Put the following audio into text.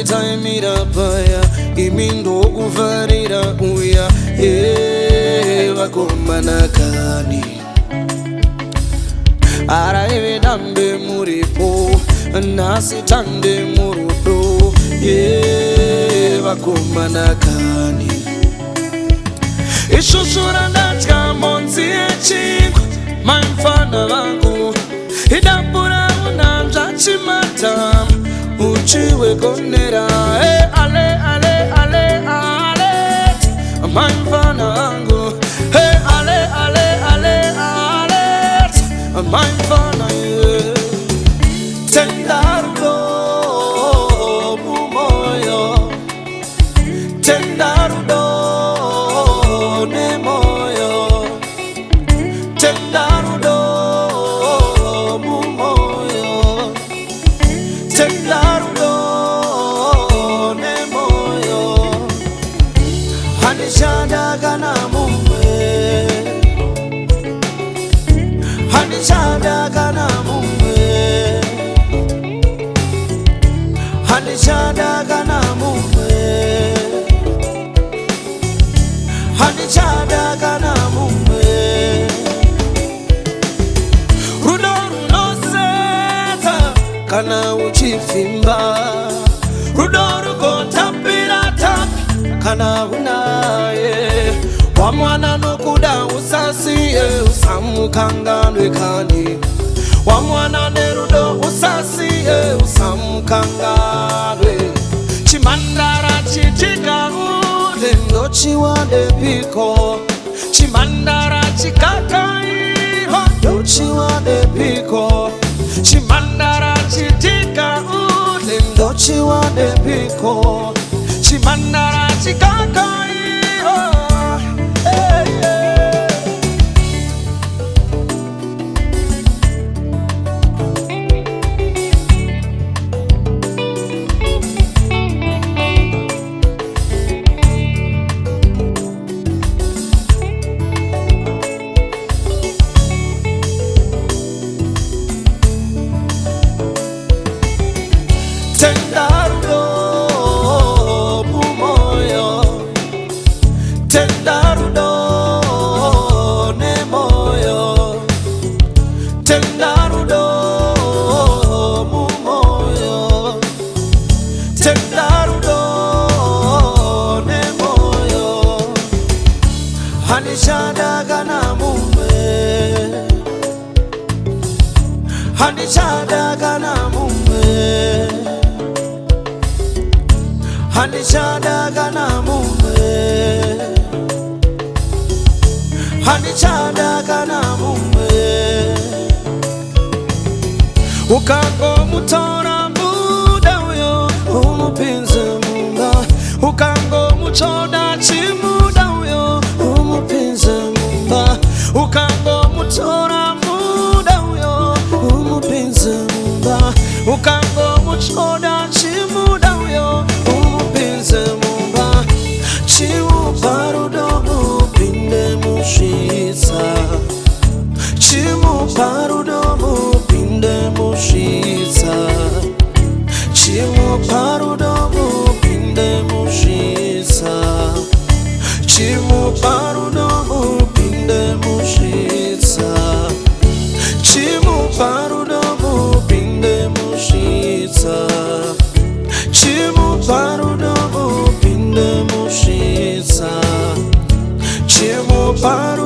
nditaimira paya imi ndokufarira uya vakomana kani araive dambe muripo nhasi tande murudo vakomana kani ishushura ndatya monzi yechingwa maimfana vangu idambura unanzva chimata uchiwegonera ale ale ale ale maimfana vangu ale ale ale ale maimfana tendarudo mumoyo tendarudo nemoyo tendarudo mumoyo tendarudo nemoyo hanishada kana mumwe hanishada kana mumwe hanishada kana mumwe hanishada kana mumwe rudo runoseta kana uchifimba rudo rukotapira tapi kana unaye wamwana nokuda usasiye usamukanganwe kani wamwana nerudo usasiye usamukanganwe chimandara chitika ule ndochiwade piko chimandara chikakairo ndochiwade piko chimandara chitika ule ndochiwade piko chimandara chikakairo tendarudo mumoyo tendarudo nemoyo tendarudo mumoyo tendarudo nemoyo hanishada kana mumwe hanishada kana mumwe hanishada kana mumwe hanishada kana mumwe ukangomutora muda uyo umupinze mumba ukangomuchoda chimuda uyo umupinze mumba ukangomutora muda uyo umupinze mumba ukangomuchoda chimuda uyo chimuparudo mupinde mushisa chimuparudo mupinde mushisa chimuparudo mupinde mushisa chimuparudo mupinde mushisa chimuparudo mupinde mushisa chimuparudo mupinde mushisa chimuparudo